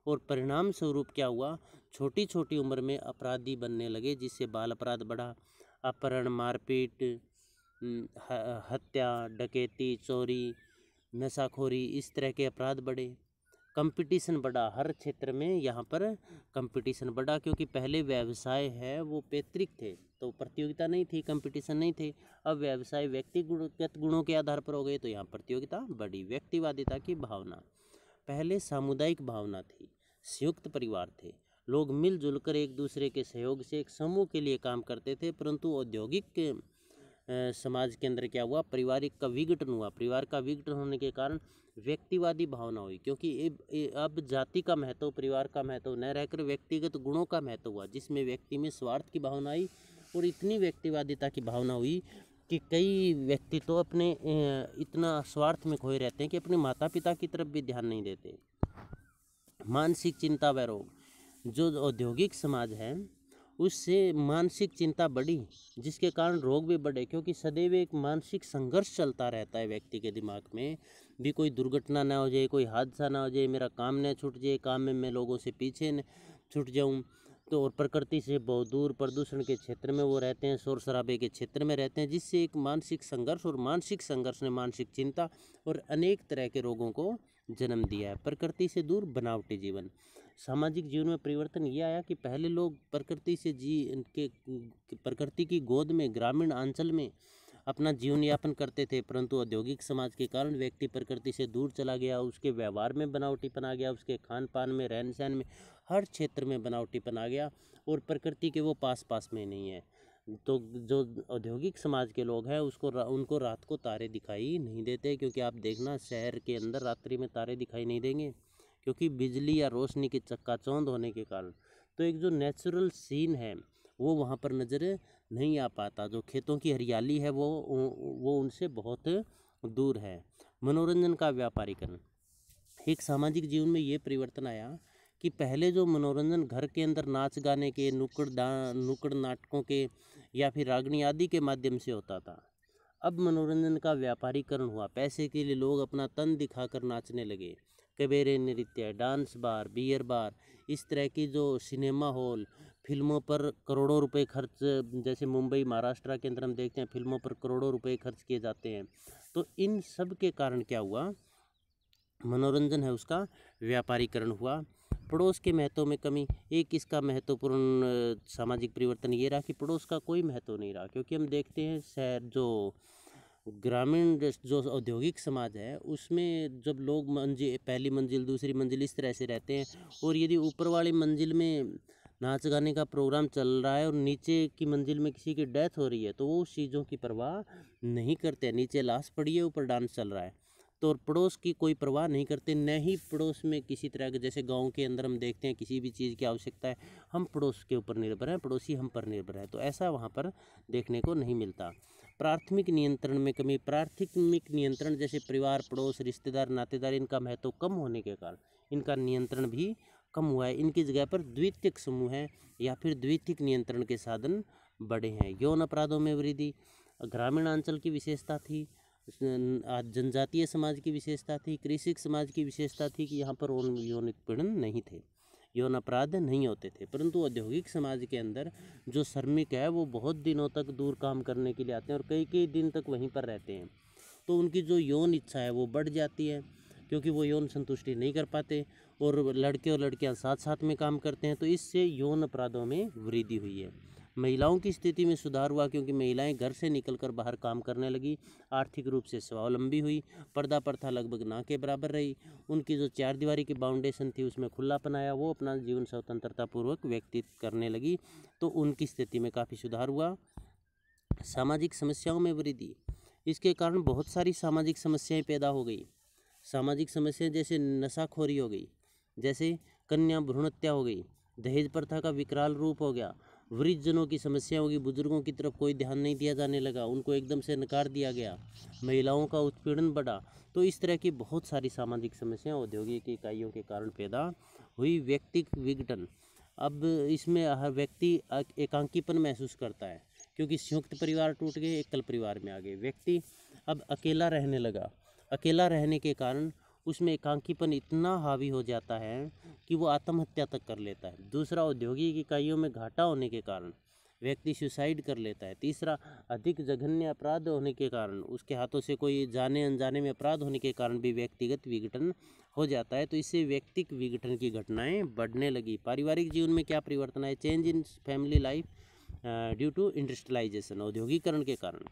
और परिणाम स्वरूप क्या हुआ, छोटी छोटी उम्र में अपराधी बनने लगे, जिससे बाल अपराध बढ़ा। अपहरण, मारपीट, हत्या, डकैती, चोरी, नशाखोरी, इस तरह के अपराध बढ़े। कंपटीशन बढ़ा, हर क्षेत्र में यहाँ पर कंपटीशन बढ़ा, क्योंकि पहले व्यवसाय है वो पैतृक थे, तो प्रतियोगिता नहीं थी, कंपटीशन नहीं थे। अब व्यवसाय व्यक्तिगत गुणों के आधार पर हो गए, तो यहाँ प्रतियोगिता बढ़ी। व्यक्तिवादिता की भावना, पहले सामुदायिक भावना थी, संयुक्त परिवार थे, लोग मिलजुल कर एक दूसरे के सहयोग से एक समूह के लिए काम करते थे। परंतु औद्योगिक समाज के अंदर क्या हुआ, पारिवारिक का विघटन हुआ। परिवार का विघटन होने के कारण व्यक्तिवादी भावना हुई, क्योंकि अब जाति का महत्व, परिवार का महत्व न रहकर व्यक्तिगत गुणों का महत्व हुआ, जिसमें व्यक्ति में स्वार्थ की भावना आई और इतनी व्यक्तिवादिता की भावना हुई कि कई व्यक्ति तो अपने इतना स्वार्थ में खोए रहते हैं कि अपने माता पिता की तरफ भी ध्यान नहीं देते। मानसिक चिंता व रोग, जो औद्योगिक समाज है उससे मानसिक चिंता बढ़ी, जिसके कारण रोग भी बढ़े, क्योंकि सदैव एक मानसिक संघर्ष चलता रहता है व्यक्ति के दिमाग में, भी कोई दुर्घटना ना हो जाए, कोई हादसा ना हो जाए, मेरा काम न छूट जाए, काम में मैं लोगों से पीछे न छूट जाऊं, तो और प्रकृति से बहुत दूर प्रदूषण के क्षेत्र में वो रहते हैं, शोर शराबे के क्षेत्र में रहते हैं, जिससे एक मानसिक संघर्ष, और मानसिक संघर्ष ने मानसिक चिंता और अनेक तरह के रोगों को जन्म दिया है। प्रकृति से दूर बनावटी जीवन। सामाजिक जीवन में परिवर्तन ये आया कि पहले लोग प्रकृति की गोद में ग्रामीण अंचल में अपना जीवन यापन करते थे, परंतु औद्योगिक समाज के कारण व्यक्ति प्रकृति से दूर चला गया। उसके व्यवहार में बनावटीपन आ गया, उसके खान पान में, रहन सहन में, हर क्षेत्र में बनावटीपन आ गया, और प्रकृति के वो पास पास में नहीं है। तो जो औद्योगिक समाज के लोग हैं उनको रात को तारे दिखाई नहीं देते, क्योंकि आप देखना शहर के अंदर रात्रि में तारे दिखाई नहीं देंगे, क्योंकि बिजली या रोशनी की चकाचौंध होने के कारण। तो एक जो नेचुरल सीन है वो वहाँ पर नज़र नहीं आ पाता। जो खेतों की हरियाली है वो उनसे बहुत दूर है। मनोरंजन का व्यापारीकरण। एक सामाजिक जीवन में ये परिवर्तन आया कि पहले जो मनोरंजन घर के अंदर नाच गाने के, नुक्कड़ नाटकों के या फिर रागनी आदि के माध्यम से होता था, अब मनोरंजन का व्यापारीकरण हुआ। पैसे के लिए लोग अपना तन दिखाकर नाचने लगे। कबेरे नृत्य, डांस बार, बियर बार, इस तरह की जो सिनेमा हॉल, फिल्मों पर करोड़ों रुपए खर्च, जैसे मुंबई महाराष्ट्र के अंदर हम देखते हैं फिल्मों पर करोड़ों रुपए खर्च किए जाते हैं। तो इन सब के कारण क्या हुआ, मनोरंजन है उसका व्यापारीकरण हुआ। पड़ोस के महत्व में कमी। एक इसका महत्वपूर्ण सामाजिक परिवर्तन ये रहा कि पड़ोस का कोई महत्व नहीं रहा, क्योंकि हम देखते हैं शहर जो ग्रामीण जो औद्योगिक समाज है उसमें जब लोग पहली मंजिल दूसरी मंजिल इस तरह से रहते हैं, और यदि ऊपर वाली मंजिल में नाच गाने का प्रोग्राम चल रहा है और नीचे की मंजिल में किसी की डेथ हो रही है, तो वो उस चीज़ों की परवाह नहीं करते। नीचे लाश पड़ी है, ऊपर डांस चल रहा है, तो पड़ोस की कोई परवाह नहीं करते। न ही पड़ोस में किसी तरह के, जैसे गांव के अंदर हम देखते हैं किसी भी चीज़ की आवश्यकता है, हम पड़ोस के ऊपर निर्भर हैं, पड़ोसी हम पर निर्भर है, तो ऐसा वहाँ पर देखने को नहीं मिलता। प्राथमिक नियंत्रण में कमी। प्राथमिक नियंत्रण जैसे परिवार, पड़ोस, रिश्तेदार, नातेदार, इनका महत्व कम होने के कारण इनका नियंत्रण भी कम हुआ है। इनकी जगह पर द्वितीयक समूह है या फिर द्वितीयक नियंत्रण के साधन बड़े हैं। यौन अपराधों में वृद्धि। ग्रामीण अंचल की विशेषता थी, जनजातीय समाज की विशेषता थी, कृषि समाज की विशेषता थी कि यहाँ पर यौन उत्पीड़न नहीं थे, यौन अपराध नहीं होते थे। परंतु औद्योगिक समाज के अंदर जो श्रमिक है वो बहुत दिनों तक दूर काम करने के लिए आते हैं और कई कई दिन तक वहीं पर रहते हैं, तो उनकी जो यौन इच्छा है वो बढ़ जाती है, क्योंकि वो यौन संतुष्टि नहीं कर पाते, और लड़के और लड़कियां साथ साथ में काम करते हैं, तो इससे यौन अपराधों में वृद्धि हुई है। महिलाओं की स्थिति में सुधार हुआ, क्योंकि महिलाएं घर से निकलकर बाहर काम करने लगी, आर्थिक रूप से स्वावलंबी हुई, पर्दा प्रथा लगभग ना के बराबर रही, उनकी जो चार दीवारी की बाउंडेशन थी उसमें खुलापन आया, वो अपना जीवन स्वतंत्रतापूर्वक व्यतीत करने लगी, तो उनकी स्थिति में काफ़ी सुधार हुआ। सामाजिक समस्याओं में वृद्धि। इसके कारण बहुत सारी सामाजिक समस्याएं पैदा हो गई। सामाजिक समस्याएं जैसे नशाखोरी हो गई, जैसे कन्या भ्रूण हत्या हो गई, दहेज प्रथा का विकराल रूप हो गया, वृद्धजनों की समस्या होगी, बुजुर्गों की तरफ कोई ध्यान नहीं दिया जाने लगा, उनको एकदम से नकार दिया गया, महिलाओं का उत्पीड़न बढ़ा। तो इस तरह की बहुत सारी सामाजिक समस्याएं औद्योगिक इकाइयों के कारण पैदा हुई। व्यक्तिगत विघटन। अब इसमें हर व्यक्ति एकांकीपन महसूस करता है, क्योंकि संयुक्त परिवार टूट गए, एकल परिवार में आ गए, व्यक्ति अब अकेला रहने लगा। अकेला रहने के कारण उसमें एकांकीपन इतना हावी हो जाता है कि वो आत्महत्या तक कर लेता है। दूसरा, औद्योगिक इकाइयों में घाटा होने के कारण व्यक्ति सुसाइड कर लेता है। तीसरा, अधिक जघन्य अपराध होने के कारण, उसके हाथों से कोई जाने अनजाने में अपराध होने के कारण भी व्यक्तिगत विघटन हो जाता है, तो इससे व्यक्तिगत विघटन की घटनाएं बढ़ने लगी। पारिवारिक जीवन में क्या परिवर्तन है? Change in family life due to industrialisation. औद्योगिकरण के कारण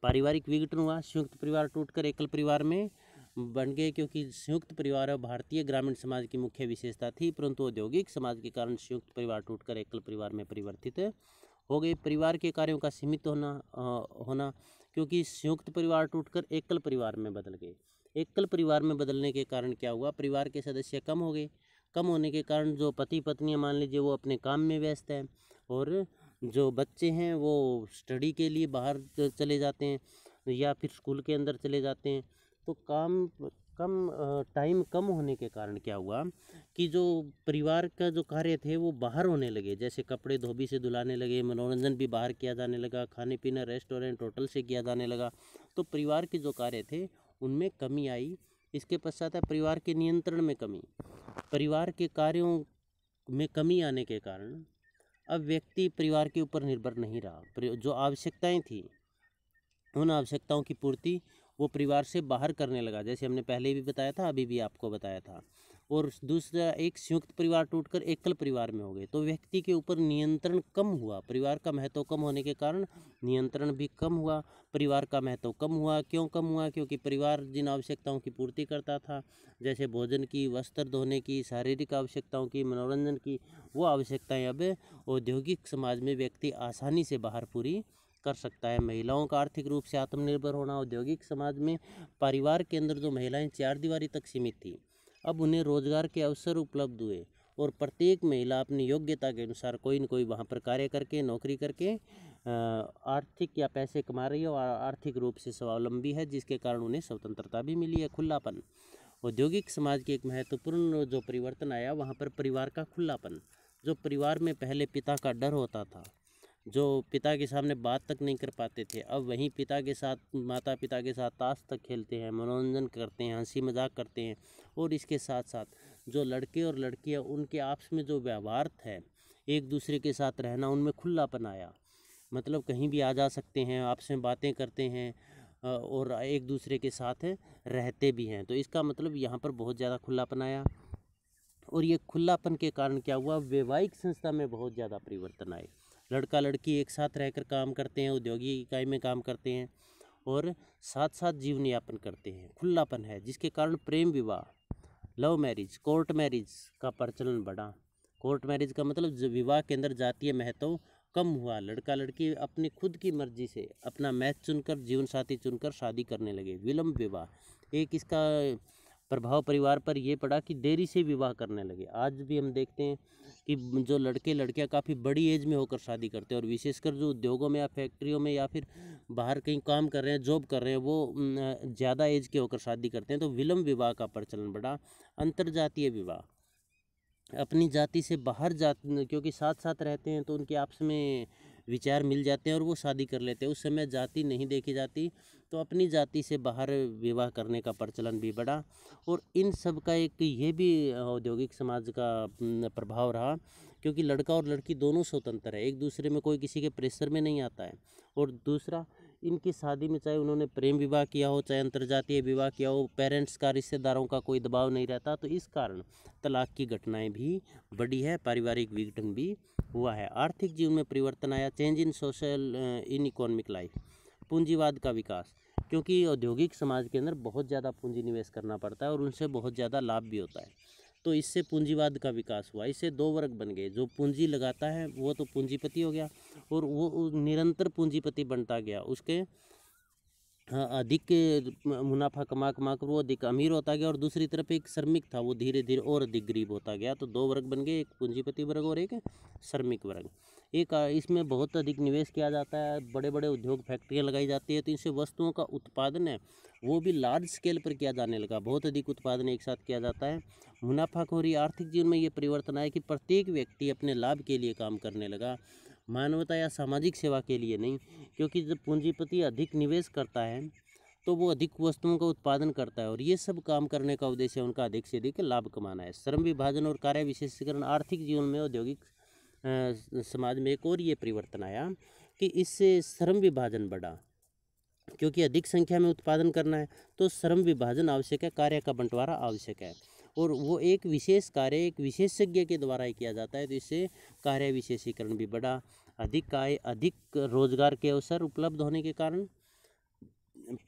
पारिवारिक विघटन हुआ, संयुक्त परिवार टूटकर एकल परिवार में बन गए, क्योंकि संयुक्त परिवार भारतीय ग्रामीण समाज की मुख्य विशेषता थी, परंतु औद्योगिक समाज के कारण संयुक्त परिवार टूटकर एकल परिवार में परिवर्तित हो गए। परिवार के कार्यों का सीमित होना, क्योंकि संयुक्त परिवार टूटकर एकल परिवार में बदल गए। एकल परिवार में बदलने के कारण क्या हुआ? परिवार के सदस्य कम हो गए। कम होने के कारण जो पति पत्नियां मान लीजिए वो अपने काम में व्यस्त हैं, और जो बच्चे हैं वो स्टडी के लिए बाहर चले जाते हैं या फिर स्कूल के अंदर चले जाते हैं, तो टाइम कम होने के कारण क्या हुआ कि जो परिवार का जो कार्य थे वो बाहर होने लगे, जैसे कपड़े धोबी से धुलाने लगे, मनोरंजन भी बाहर किया जाने लगा, खाने पीना रेस्टोरेंट होटल से किया जाने लगा, तो परिवार के जो कार्य थे उनमें कमी आई। इसके पश्चात है परिवार के नियंत्रण में कमी। परिवार के कार्यों में कमी आने के कारण अब व्यक्ति परिवार के ऊपर निर्भर नहीं रहा। जो आवश्यकताएं थी उन आवश्यकताओं की पूर्ति वो परिवार से बाहर करने लगा, जैसे हमने पहले भी बताया था, अभी भी आपको बताया था। और दूसरा, एक संयुक्त परिवार टूटकर एकल परिवार में हो गए, तो व्यक्ति के ऊपर नियंत्रण कम हुआ। परिवार का महत्व कम होने के कारण नियंत्रण भी कम हुआ, परिवार का महत्व कम हुआ। क्यों कम हुआ? क्योंकि परिवार जिन आवश्यकताओं की पूर्ति करता था, जैसे भोजन की, वस्त्र धोने की, शारीरिक आवश्यकताओं की, मनोरंजन की, वो आवश्यकताएं अब औद्योगिक समाज में व्यक्ति आसानी से बाहर पूरी कर सकता है। महिलाओं का आर्थिक रूप से आत्मनिर्भर होना। औद्योगिक समाज में परिवार के अंदर जो महिलाएं चार दीवारी तक सीमित थी, अब उन्हें रोजगार के अवसर उपलब्ध हुए और प्रत्येक महिला अपनी योग्यता के अनुसार कोई न कोई वहाँ पर कार्य करके, नौकरी करके आर्थिक या पैसे कमा रही है और आर्थिक रूप से स्वावलंबी है, जिसके कारण उन्हें स्वतंत्रता भी मिली है, खुलापन। औद्योगिक समाज के एक महत्वपूर्ण जो परिवर्तन आया वहाँ पर परिवार का खुलापन। जो परिवार में पहले पिता का डर होता था, जो पिता के सामने बात तक नहीं कर पाते थे, अब वहीं पिता के साथ, माता पिता के साथ ताश तक खेलते हैं, मनोरंजन करते हैं, हंसी मजाक करते हैं। और इसके साथ साथ जो लड़के और लड़कियां, उनके आपस में जो व्यवहार है, एक दूसरे के साथ रहना, उनमें खुलापन आया। मतलब कहीं भी आ जा सकते हैं, आपस में बातें करते हैं और एक दूसरे के साथ रहते भी हैं। तो इसका मतलब यहाँ पर बहुत ज़्यादा खुलापन आया। और ये खुलापन के कारण क्या हुआ? वैवाहिक संस्था में बहुत ज़्यादा परिवर्तन आए। लड़का लड़की एक साथ रहकर काम करते हैं, औद्योगिक इकाई में काम करते हैं और साथ साथ जीवन यापन करते हैं। खुलापन है, जिसके कारण प्रेम विवाह, लव मैरिज, कोर्ट मैरिज का प्रचलन बढ़ा। कोर्ट मैरिज का मतलब विवाह के अंदर जातीय महत्व कम हुआ। लड़का लड़की अपनी खुद की मर्जी से अपना मैच चुनकर, जीवन साथी चुनकर शादी करने लगे। विलंब विवाह, एक इसका प्रभाव परिवार पर यह पड़ा कि देरी से विवाह करने लगे। आज भी हम देखते हैं कि जो लड़के लड़कियां काफ़ी बड़ी एज में होकर शादी करते हैं, और विशेषकर जो उद्योगों में या फैक्ट्रियों में या फिर बाहर कहीं काम कर रहे हैं, जॉब कर रहे हैं, वो ज़्यादा एज के होकर शादी करते हैं। तो विलंब विवाह का प्रचलन बढ़ा। अंतरजातीय विवाह, अपनी जाति से बाहर क्योंकि साथ साथ रहते हैं तो उनके आपस में विचार मिल जाते हैं और वो शादी कर लेते हैं। उस समय जाति नहीं देखी जाती, तो अपनी जाति से बाहर विवाह करने का प्रचलन भी बढ़ा। और इन सब का एक ये भी औद्योगिक समाज का प्रभाव रहा, क्योंकि लड़का और लड़की दोनों स्वतंत्र है, एक दूसरे में कोई किसी के प्रेशर में नहीं आता है। और दूसरा, इनकी शादी में चाहे उन्होंने प्रेम विवाह किया हो, चाहे अंतर्जातीय विवाह किया हो, पेरेंट्स का, रिश्तेदारों का कोई दबाव नहीं रहता। तो इस कारण तलाक की घटनाएं भी बढ़ी है, पारिवारिक विघटन भी हुआ है। आर्थिक जीवन में परिवर्तन आया। Change in social in economic life, पूंजीवाद का विकास, क्योंकि औद्योगिक समाज के अंदर बहुत ज़्यादा पूंजी निवेश करना पड़ता है और उनसे बहुत ज़्यादा लाभ भी होता है। तो इससे पूंजीवाद का विकास हुआ। इससे दो वर्ग बन गए। जो पूंजी लगाता है वो तो पूंजीपति हो गया, और वो निरंतर पूंजीपति बनता गया, उसके अधिक मुनाफा कमा कर वो अधिक अमीर होता गया। और दूसरी तरफ एक श्रमिक था, वो धीरे धीरे और अधिक गरीब होता गया। तो दो वर्ग बन गए, एक पूंजीपति वर्ग और एक श्रमिक वर्ग। एक इसमें बहुत अधिक निवेश किया जाता है, बड़े बड़े उद्योग फैक्ट्रियाँ लगाई जाती है, तो इनसे वस्तुओं का उत्पादन है वो भी लार्ज स्केल पर किया जाने लगा। बहुत अधिक उत्पादन एक साथ किया जाता है। मुनाफाखोरी, आर्थिक जीवन में ये परिवर्तन आया कि प्रत्येक व्यक्ति अपने लाभ के लिए काम करने लगा, मानवता या सामाजिक सेवा के लिए नहीं। क्योंकि जब पूंजीपति अधिक निवेश करता है तो वो अधिक वस्तुओं का उत्पादन करता है, और ये सब काम करने का उद्देश्य उनका अधिक से अधिक लाभ कमाना है। श्रम विभाजन और कार्य विशेषीकरण, आर्थिक जीवन में औद्योगिक समाज में एक और ये परिवर्तन आया कि इससे श्रम विभाजन बढ़ा। क्योंकि अधिक संख्या में उत्पादन करना है तो श्रम विभाजन आवश्यक है, कार्य का बंटवारा आवश्यक है, और वो एक विशेष कार्य एक विशेषज्ञ के द्वारा ही किया जाता है। तो इससे कार्य विशेषीकरण भी बढ़ा। अधिक आय, अधिक रोजगार के अवसर उपलब्ध होने के कारण,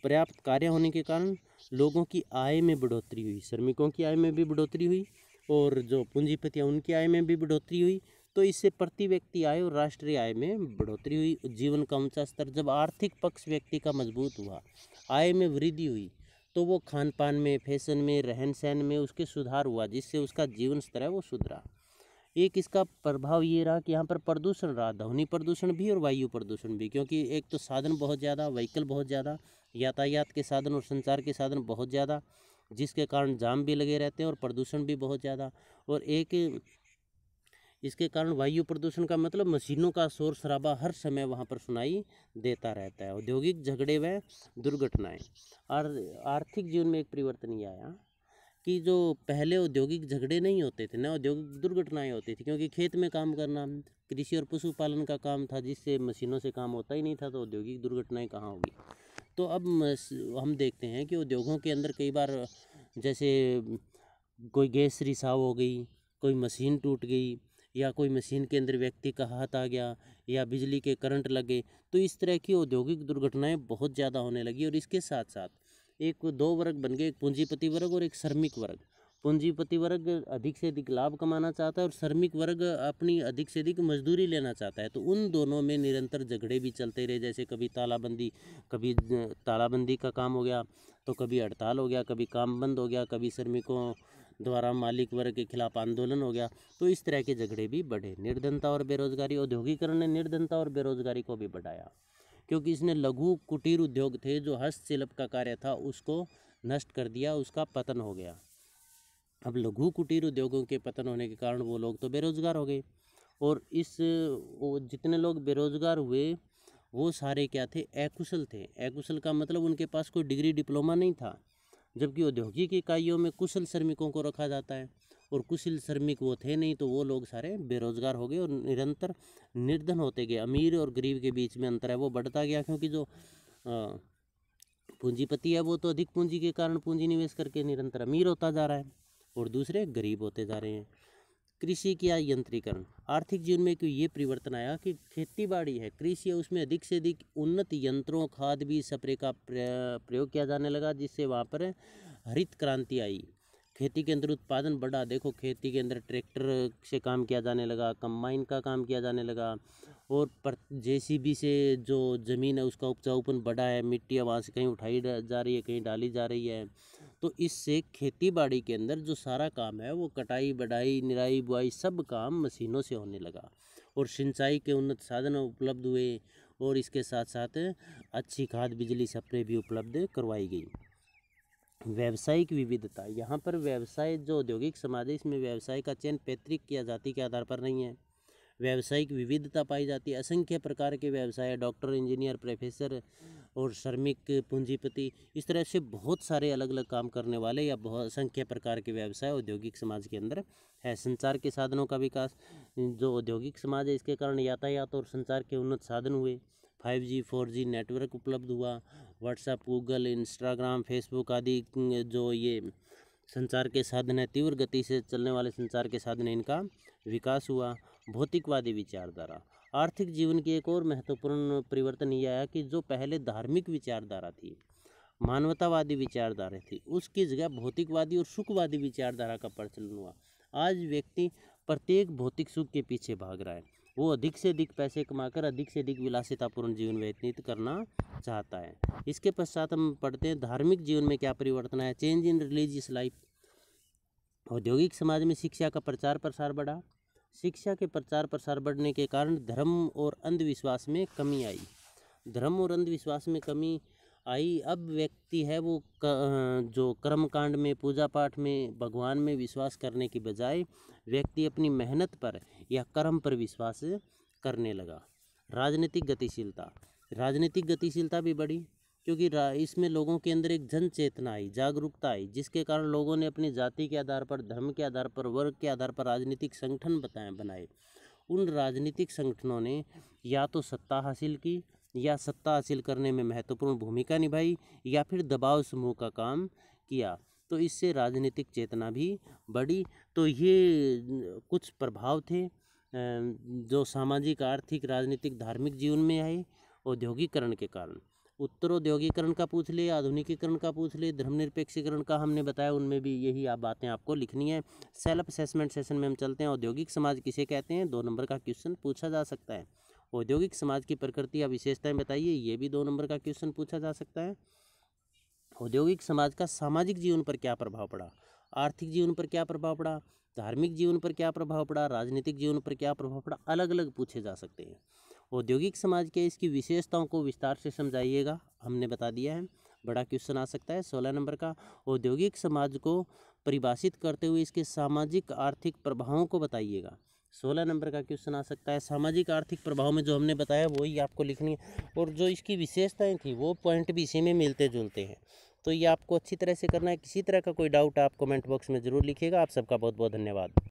पर्याप्त कार्य होने के कारण लोगों की आय में बढ़ोतरी हुई, श्रमिकों की आय में भी बढ़ोतरी हुई और जो पूंजीपति हैं उनकी आय में भी बढ़ोतरी हुई। तो इससे प्रति व्यक्ति आय और राष्ट्रीय आय में बढ़ोतरी हुई। जीवन का ऊंचा स्तर, जब आर्थिक पक्ष व्यक्ति का मजबूत हुआ, आय में वृद्धि हुई, तो वो खान पान में, फैशन में, रहन सहन में उसके सुधार हुआ, जिससे उसका जीवन स्तर है वो सुधरा। एक इसका प्रभाव ये रहा कि यहाँ पर प्रदूषण रहा, ध्वनि प्रदूषण भी और वायु प्रदूषण भी। क्योंकि एक तो साधन बहुत ज़्यादा, व्हीकल बहुत ज़्यादा, यातायात के साधन और संचार के साधन बहुत ज़्यादा, जिसके कारण जाम भी लगे रहते हैं और प्रदूषण भी बहुत ज़्यादा। और एक इसके कारण वायु प्रदूषण का मतलब मशीनों का शोर शराबा हर समय वहाँ पर सुनाई देता रहता है। औद्योगिक झगड़े व दुर्घटनाएं। और आर्थिक जीवन में एक परिवर्तन ये आया कि जो पहले औद्योगिक झगड़े नहीं होते थे ना, औद्योगिक दुर्घटनाएं होती थी, क्योंकि खेत में काम करना, कृषि और पशुपालन का काम था, जिससे मशीनों से काम होता ही नहीं था, तो औद्योगिक दुर्घटनाएं कहाँ होगी। तो अब हम देखते हैं कि उद्योगों के अंदर कई बार जैसे कोई गैस रिसाव हो गई, कोई मशीन टूट गई, या कोई मशीन के अंदर व्यक्ति का हाथ आ गया, या बिजली के करंट लगे, तो इस तरह की औद्योगिक दुर्घटनाएं बहुत ज़्यादा होने लगी। और इसके साथ साथ एक दो वर्ग बन गए, एक पूंजीपति वर्ग और एक श्रमिक वर्ग। पूंजीपति वर्ग अधिक से अधिक लाभ कमाना चाहता है और श्रमिक वर्ग अपनी अधिक से अधिक मजदूरी लेना चाहता है। तो उन दोनों में निरंतर झगड़े भी चलते रहे, जैसे कभी तालाबंदी का काम हो गया, तो कभी हड़ताल हो गया, कभी काम बंद हो गया, कभी श्रमिकों द्वारा मालिक वर्ग के खिलाफ आंदोलन हो गया। तो इस तरह के झगड़े भी बढ़े। निर्धनता और बेरोजगारी, औद्योगिकरण ने निर्धनता और बेरोजगारी को भी बढ़ाया, क्योंकि इसने लघु कुटीर उद्योग थे, जो हस्तशिल्प का कार्य था, उसको नष्ट कर दिया, उसका पतन हो गया। अब लघु कुटीर उद्योगों के पतन होने के कारण वो लोग तो बेरोजगार हो गए, और जितने लोग बेरोजगार हुए वो सारे क्या थे, अकुशल थे। अकुशल का मतलब उनके पास कोई डिग्री डिप्लोमा नहीं था, जबकि औद्योगिक इकाइयों में कुशल श्रमिकों को रखा जाता है, और कुशल श्रमिक वो थे नहीं, तो वो लोग सारे बेरोजगार हो गए और निरंतर निर्धन होते गए। अमीर और गरीब के बीच में अंतर है वो बढ़ता गया, क्योंकि जो पूंजीपति है वो तो अधिक पूंजी के कारण पूंजी निवेश करके निरंतर अमीर होता जा रहा है, और दूसरे गरीब होते जा रहे हैं। कृषि किया यंत्रीकरण, आर्थिक जीवन में ये परिवर्तन आया कि खेती बाड़ी है, कृषि है, उसमें अधिक से अधिक उन्नत यंत्रों, खाद बीज स्प्रे का प्रयोग किया जाने लगा, जिससे वहाँ पर हरित क्रांति आई। खेती के अंदर उत्पादन बढ़ा। देखो, खेती के अंदर ट्रैक्टर से काम किया जाने लगा, कंबाइन का काम किया जाने लगा, और जेसीबी से जो ज़मीन है उसका उपजाऊपन बढ़ा है, मिट्टी वहाँ से कहीं उठाई जा रही है, कहीं डाली जा रही है। तो इससे खेती बाड़ी के अंदर जो सारा काम है वो कटाई, बढ़ाई, निराई, बुआई सब काम मशीनों से होने लगा, और सिंचाई के उन्नत साधन उपलब्ध हुए, और इसके साथ साथ अच्छी खाद, बिजली स्प्रे भी उपलब्ध करवाई गई। व्यावसायिक विविधता, यहाँ पर व्यवसाय जो औद्योगिक समाज है, इसमें व्यवसाय का चयन पैतृक या जाति के आधार पर नहीं है। व्यावसायिक विविधता पाई जाती है, असंख्य प्रकार के व्यवसाय, डॉक्टर, इंजीनियर, प्रोफेसर और श्रमिक, पूंजीपति, इस तरह से बहुत सारे अलग अलग काम करने वाले या बहुत असंख्य प्रकार के व्यवसाय औद्योगिक समाज के अंदर है। संचार के साधनों का विकास, जो औद्योगिक समाज है इसके कारण यातायात और संचार के उन्नत साधन हुए। 5G 4G नेटवर्क उपलब्ध हुआ। व्हाट्सएप, गूगल, इंस्टाग्राम, फेसबुक आदि जो ये संचार के साधन है, तीव्र गति से चलने वाले संचार के साधन है, इनका विकास हुआ। भौतिकवादी विचारधारा, आर्थिक जीवन की एक और महत्वपूर्ण परिवर्तन ये आया कि जो पहले धार्मिक विचारधारा थी, मानवतावादी विचारधारा थी, उसकी जगह भौतिकवादी और सुखवादी विचारधारा का प्रचलन हुआ। आज व्यक्ति प्रत्येक भौतिक सुख के पीछे भाग रहा है, वो अधिक से अधिक पैसे कमाकर अधिक से अधिक विलासितापूर्ण जीवन व्यतीत करना चाहता है। इसके पश्चात हम पढ़ते हैं धार्मिक जीवन में क्या परिवर्तन आया। चेंज इन रिलीजियस लाइफ, औद्योगिक समाज में शिक्षा का प्रचार प्रसार बढ़ा। शिक्षा के प्रचार प्रसार बढ़ने के कारण धर्म और अंधविश्वास में कमी आई। धर्म और अंधविश्वास में कमी आई। अब व्यक्ति है वो जो कर्मकांड में, पूजा पाठ में, भगवान में विश्वास करने की बजाय व्यक्ति अपनी मेहनत पर या कर्म पर विश्वास करने लगा। राजनीतिक गतिशीलता, राजनीतिक गतिशीलता भी बढ़ी, क्योंकि इसमें लोगों के अंदर एक जन चेतना आई, जागरूकता आई, जिसके कारण लोगों ने अपनी जाति के आधार पर, धर्म के आधार पर, वर्ग के आधार पर राजनीतिक संगठन बनाए। उन राजनीतिक संगठनों ने या तो सत्ता हासिल की, या सत्ता हासिल करने में महत्वपूर्ण भूमिका निभाई, या फिर दबाव समूह का काम किया। तो इससे राजनीतिक चेतना भी बढ़ी। तो ये कुछ प्रभाव थे जो सामाजिक, आर्थिक, राजनीतिक, धार्मिक जीवन में आए औद्योगिकरण के कारण। उत्तर औद्योगिकरण का पूछ ले, आधुनिकीकरण का पूछ ले, धर्मनिरपेक्षीकरण का हमने बताया, उनमें भी यही बातें आपको लिखनी है। सेल्फ असेसमेंट सेशन में हम चलते हैं। औद्योगिक समाज किसे कहते हैं, 2 नंबर का क्वेश्चन पूछा जा सकता है। औद्योगिक समाज की प्रकृति या विशेषताएं बताइए, ये भी 2 नंबर का क्वेश्चन पूछा जा सकता है। औद्योगिक समाज का सामाजिक जीवन पर क्या प्रभाव पड़ा, आर्थिक जीवन पर क्या प्रभाव पड़ा, धार्मिक जीवन पर क्या प्रभाव पड़ा, राजनीतिक जीवन पर क्या प्रभाव पड़ा, अलग अलग पूछे जा सकते हैं। औद्योगिक समाज के इसकी विशेषताओं को विस्तार से समझाइएगा, हमने बता दिया है। बड़ा क्वेश्चन आ सकता है 16 नंबर का। औद्योगिक समाज को परिभाषित करते हुए इसके सामाजिक आर्थिक प्रभावों को बताइएगा। 16 नंबर का क्वेश्चन आ सकता है। सामाजिक आर्थिक प्रभाव में जो हमने बताया वही आपको लिखनी है, और जो इसकी विशेषताएं थी वो पॉइंट भी इसी में मिलते जुलते हैं। तो ये आपको अच्छी तरह से करना है। किसी तरह का कोई डाउट आप कमेंट बॉक्स में ज़रूर लिखिएगा। आप सबका बहुत बहुत धन्यवाद।